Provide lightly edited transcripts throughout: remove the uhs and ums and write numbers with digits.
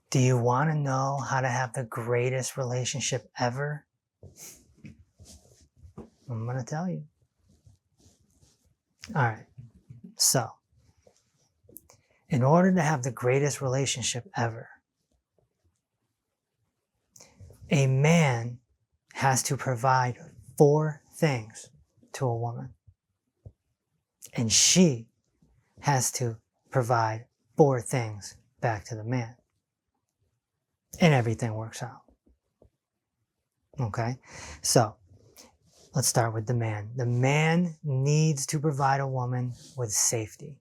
Do you want to know how to have the greatest relationship ever? I'm going to tell you. All right. So, in order to have the greatest relationship ever, a man has to provide 4 things to a woman. And she has to provide 4 things back to the man. And everything works out. Okay? So, let's start with the man. The man needs to provide a woman with safety.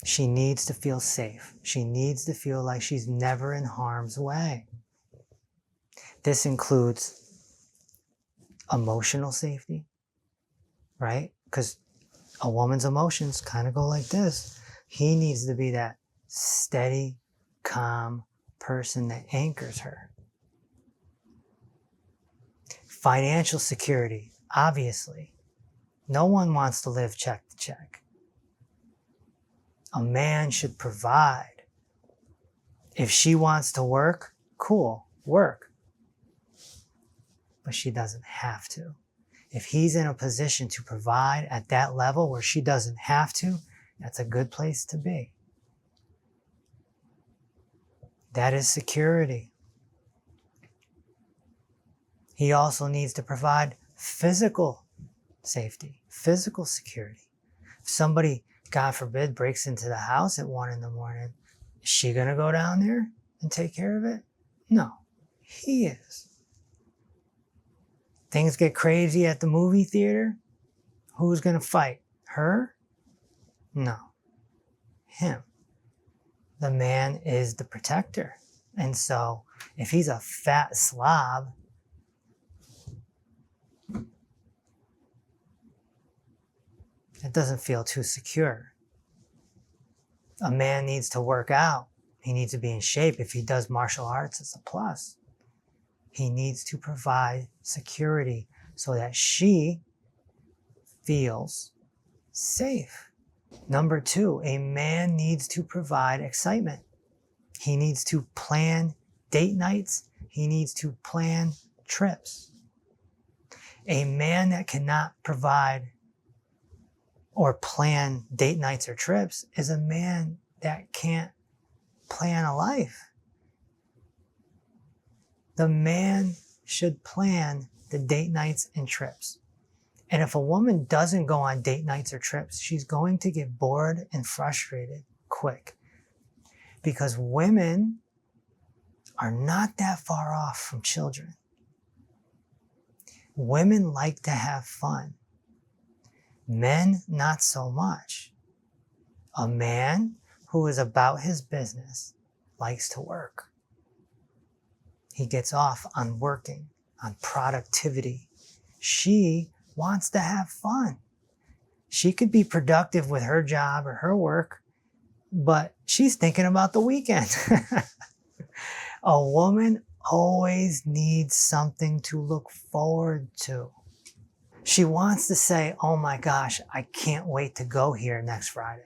She needs to feel safe. She needs to feel like she's never in harm's way. This includes emotional safety, right? Because a woman's emotions kind of go like this. He needs to be that steady, calm person that anchors her. Financial security, obviously. No one wants to live check to check. A man should provide. If she wants to work, cool, work. But she doesn't have to. If he's in a position to provide at that level where she doesn't have to, that's a good place to be. That is security. He also needs to provide physical safety, physical security. If somebody, God forbid, breaks into the house at 1 a.m, is she going to go down there and take care of it? No, he is. Things get crazy at the movie theater. Who's going to fight? Her? No, him. The man is the protector. And so if he's a fat slob, it doesn't feel too secure. A man needs to work out. He needs to be in shape. If he does martial arts, it's a plus. He needs to provide security so that she feels safe. Number 2, a man needs to provide excitement. He needs to plan date nights. He needs to plan trips. A man that cannot provide or plan date nights or trips is a man that can't plan a life. The man should plan the date nights and trips. And if a woman doesn't go on date nights or trips, she's going to get bored and frustrated quick. Because women are not that far off from children. Women like to have fun. Men, not so much. A man who is about his business likes to work. He gets off on working, on productivity. She wants to have fun. She could be productive with her job or her work, but she's thinking about the weekend. A woman always needs something to look forward to. She wants to say, oh my gosh, I can't wait to go here next Friday.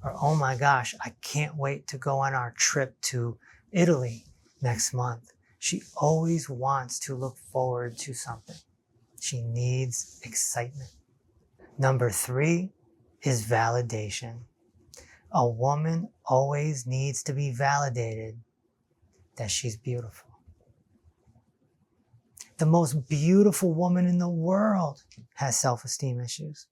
Or, oh my gosh, I can't wait to go on our trip to Italy next month. She always wants to look forward to something. She needs excitement. Number 3 is validation. A woman always needs to be validated that she's beautiful. The most beautiful woman in the world has self-esteem issues.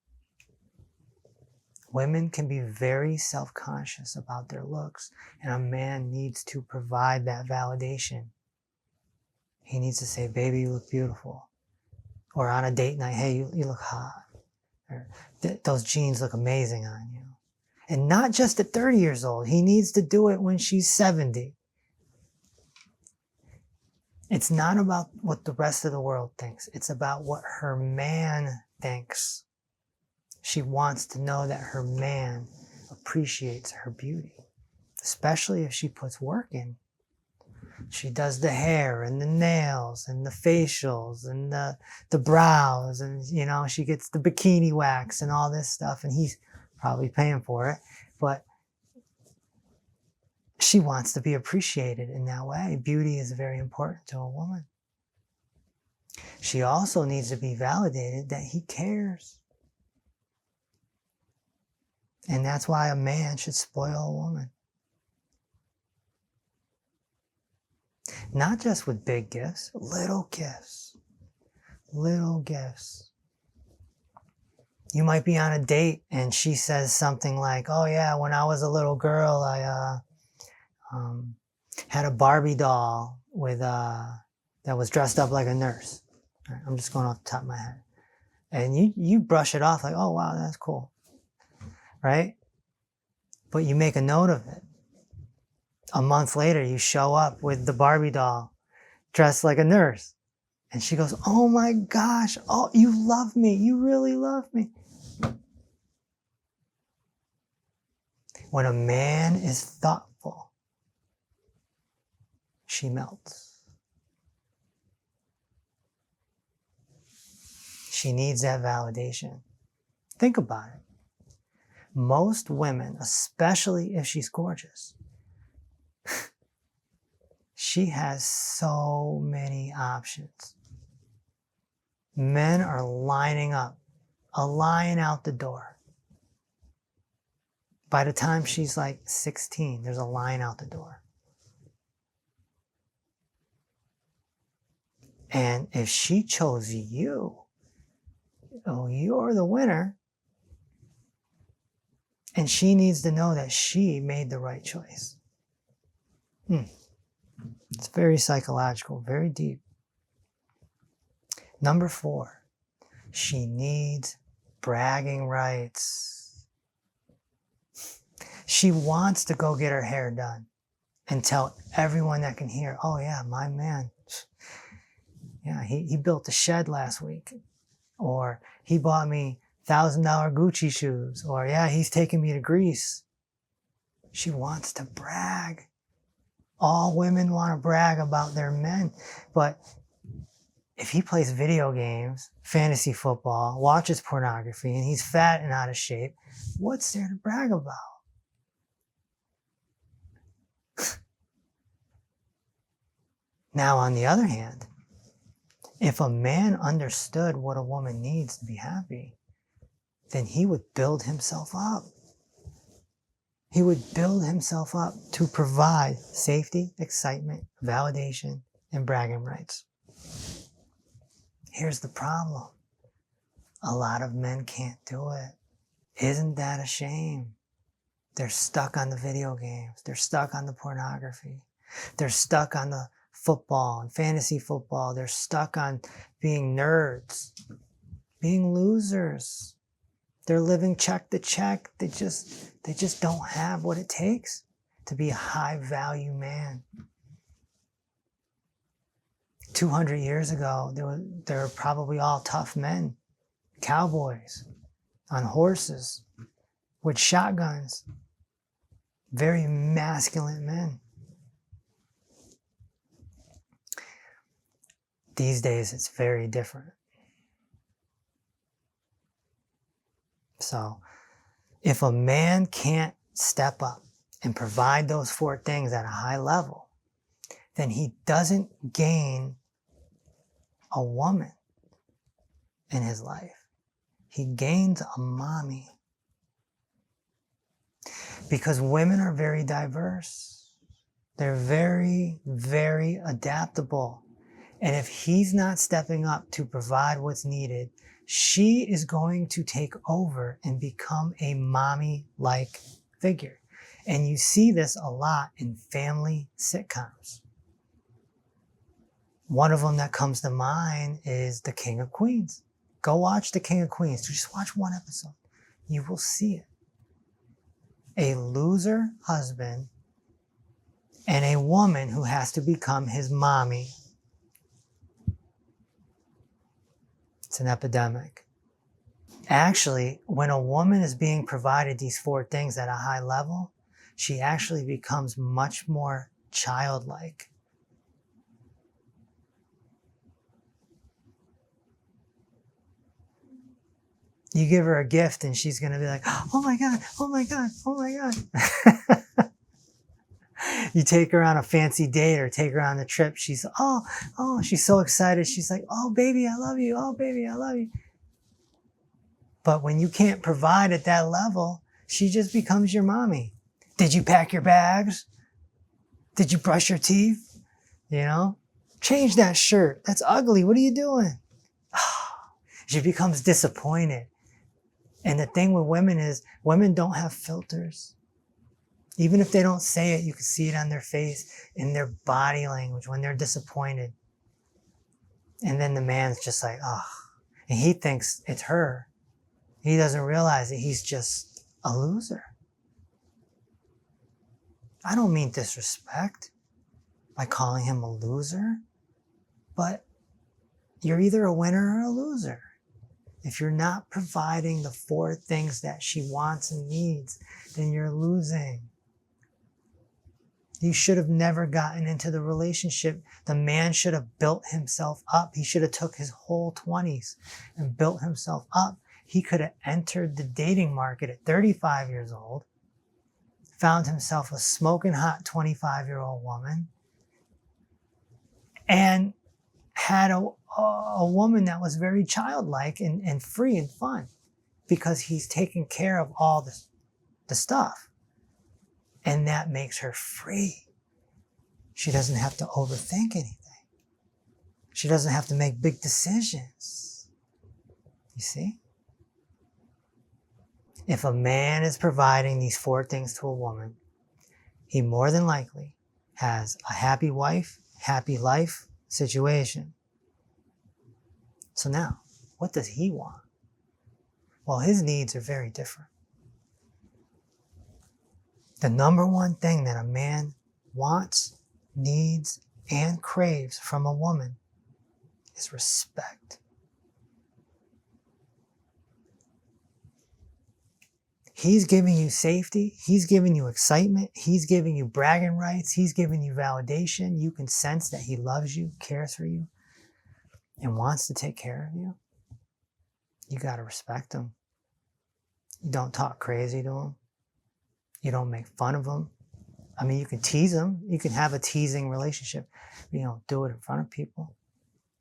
Women can be very self-conscious about their looks, and a man needs to provide that validation. He needs to say, baby, you look beautiful. Or on a date night, hey, you look hot. Or those jeans look amazing on you. And not just at 30 years old. He needs to do it when she's 70. It's not about what the rest of the world thinks. It's about what her man thinks. She wants to know that her man appreciates her beauty, especially if she puts work in. She does the hair and the nails and the facials and the brows, and she gets the bikini wax and all this stuff, and he's probably paying for it. But She wants to be appreciated in that way. Beauty is very important to a woman. She also needs to be validated that he cares. And that's why a man should spoil a woman. Not just with big gifts, little gifts. Little gifts. You might be on a date and she says something like, oh yeah, when I was a little girl, I had a Barbie doll with that was dressed up like a nurse. Right, I'm just going off the top of my head. And you brush it off like, oh wow, that's cool. Right? But you make a note of it. A month later, you show up with the Barbie doll dressed like a nurse. And she goes, oh my gosh, oh, you love me. You really love me. When a man is thoughtful, she melts. She needs that validation. Think about it. Most women, especially if she's gorgeous, she has so many options. Men are lining up, a line out the door. By the time she's like 16, there's a line out the door. And if she chose you, oh, you're the winner. And she needs to know that she made the right choice. It's very psychological, very deep. Number 4, she needs bragging rights. She wants to go get her hair done and tell everyone that can hear, oh yeah, my man, yeah, he built a shed last week. Or he bought me $1,000 Gucci shoes. Or yeah, he's taking me to Greece. She wants to brag. All women want to brag about their men. But if he plays video games, fantasy football, watches pornography, and he's fat and out of shape, what's there to brag about? Now, on the other hand, if a man understood what a woman needs to be happy, then he would build himself up. He would build himself up to provide safety, excitement, validation, and bragging rights. Here's the problem. A lot of men can't do it. Isn't that a shame? They're stuck on the video games. They're stuck on the pornography. They're stuck on the football and fantasy football. They're stuck on being nerds, being losers. They're living check to check. They just don't have what it takes to be a high value man. 200 years ago, they were probably all tough men, cowboys, on horses, with shotguns, very masculine men. These days, it's very different. So, if a man can't step up and provide those 4 things at a high level, then he doesn't gain a woman in his life. He gains a mommy. Because women are very diverse. They're very, very adaptable. And if he's not stepping up to provide what's needed, she is going to take over and become a mommy-like figure. And you see this a lot in family sitcoms. One of them that comes to mind is The King of Queens. Go watch The King of Queens. Just watch one episode. You will see it. A loser husband and a woman who has to become his mommy. It's an epidemic. Actually, when a woman is being provided these 4 things at a high level, she actually becomes much more childlike. You give her a gift and she's going to be like, oh my God, oh my God, oh my God. You take her on a fancy date or take her on a trip. She's, she's so excited. She's like, oh, baby, I love you. Oh, baby, I love you. But when you can't provide at that level, she just becomes your mommy. Did you pack your bags? Did you brush your teeth? You know, change that shirt. That's ugly. What are you doing? She becomes disappointed. And the thing with women is women don't have filters. Even if they don't say it, you can see it on their face, in their body language when they're disappointed. And then the man's just like, and he thinks it's her. He doesn't realize that he's just a loser. I don't mean disrespect by calling him a loser, but you're either a winner or a loser. If you're not providing the 4 things that she wants and needs, then you're losing. You should have never gotten into the relationship. The man should have built himself up. He should have took his whole 20s and built himself up. He could have entered the dating market at 35 years old, found himself a smoking hot 25-year-old woman, and had a woman that was very childlike and free and fun because he's taking care of all the stuff. And that makes her free. She doesn't have to overthink anything. She doesn't have to make big decisions. You see? If a man is providing these 4 things to a woman, he more than likely has a happy wife, happy life situation. So now, what does he want? Well, his needs are very different. The number one thing that a man wants, needs, and craves from a woman is respect. He's giving you safety. He's giving you excitement. He's giving you bragging rights. He's giving you validation. You can sense that he loves you, cares for you, and wants to take care of you. You got to respect him. You don't talk crazy to him. You don't make fun of him. I mean, you can tease him. You can have a teasing relationship. You don't do it in front of people.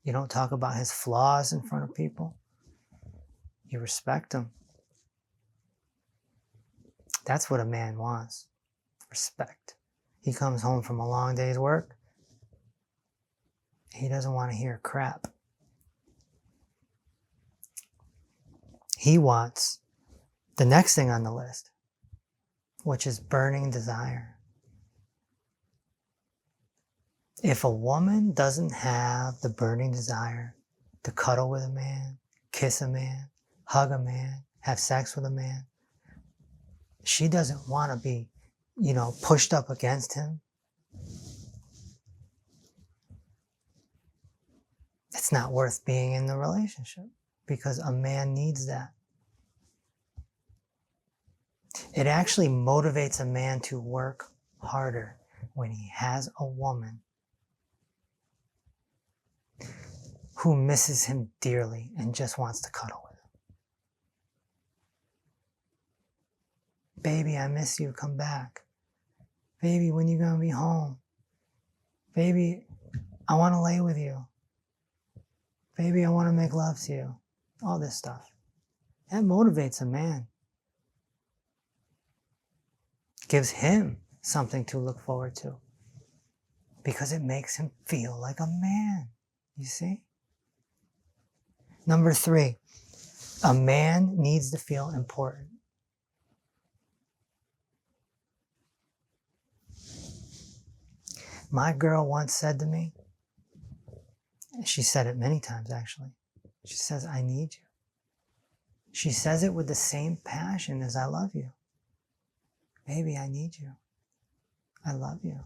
You don't talk about his flaws in front of people. You respect him. That's what a man wants. Respect. He comes home from a long day's work. He doesn't want to hear crap. He wants the next thing on the list, which is burning desire. If a woman doesn't have the burning desire to cuddle with a man, kiss a man, hug a man, have sex with a man, she doesn't want to be, pushed up against him. It's not worth being in the relationship because a man needs that. It actually motivates a man to work harder when he has a woman who misses him dearly and just wants to cuddle with him. Baby, I miss you. Come back. Baby, when you gonna be home? Baby, I want to lay with you. Baby, I want to make love to you. All this stuff. That motivates a man. Gives him something to look forward to. Because it makes him feel like a man. You see? Number 3, a man needs to feel important. My girl once said to me, she said it many times actually, she says, I need you. She says it with the same passion as I love you. Baby, I need you. I love you.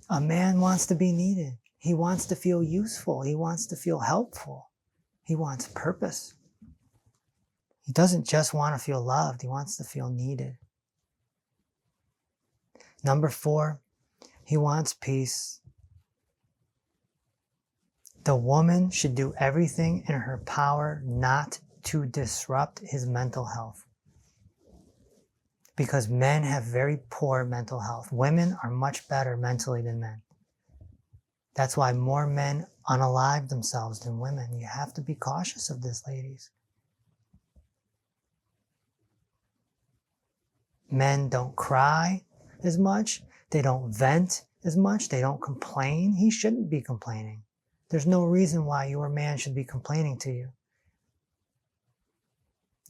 A man wants to be needed. He wants to feel useful. He wants to feel helpful. He wants purpose. He doesn't just want to feel loved. He wants to feel needed. Number 4, he wants peace. The woman should do everything in her power not to disrupt his mental health. because men have very poor mental health. Women are much better mentally than men. That's why more men unalive themselves than women. You have to be cautious of this, ladies. Men don't cry as much. They don't vent as much. They don't complain. He shouldn't be complaining. There's no reason why your man should be complaining to you.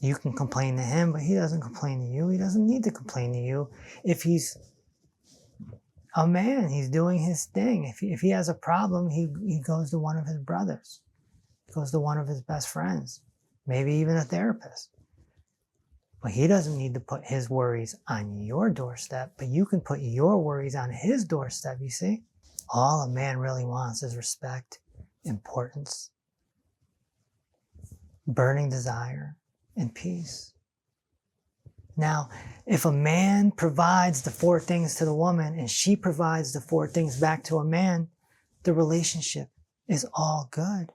You can complain to him, but he doesn't complain to you. He doesn't need to complain to you. If he's a man, he's doing his thing. If he has a problem, he goes to one of his brothers. He goes to one of his best friends, maybe even a therapist. But he doesn't need to put his worries on your doorstep, but you can put your worries on his doorstep, you see? All a man really wants is respect, importance, burning desire, and peace. Now, if a man provides the 4 things to the woman and she provides the 4 things back to a man, the relationship is all good.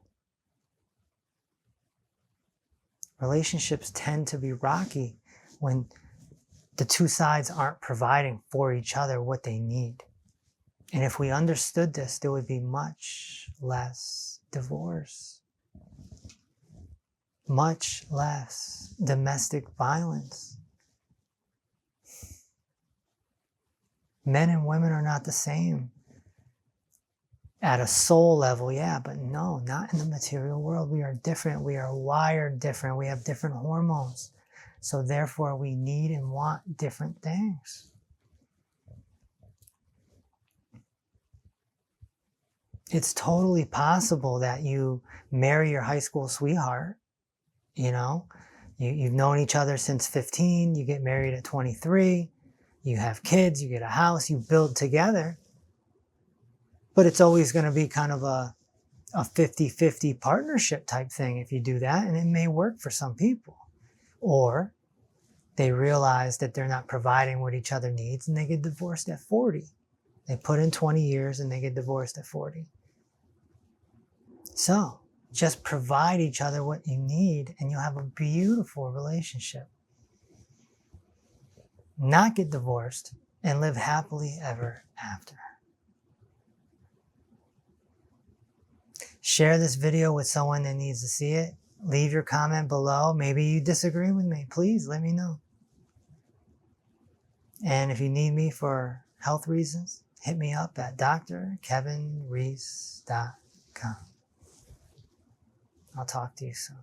Relationships tend to be rocky when the 2 sides aren't providing for each other what they need. And if we understood this, there would be much less divorce, much less domestic violence. Men and women are not the same. At a soul level, yeah, but no, not in the material world. We are different. We are wired different. We have different hormones. So therefore, we need and want different things. It's totally possible that you marry your high school sweetheart. You know, you've known each other since 15. You get married at 23. You have kids. You get a house. You build together. But it's always going to be kind of a 50-50 partnership type thing if you do that. And it may work for some people. Or they realize that they're not providing what each other needs and they get divorced at 40. They put in 20 years and they get divorced at 40. So just provide each other what you need and you'll have a beautiful relationship. Not get divorced and live happily ever after. Share this video with someone that needs to see it. Leave your comment below. Maybe you disagree with me. Please let me know. And if you need me for health reasons, hit me up at drkevinreese.com. I'll talk to you soon.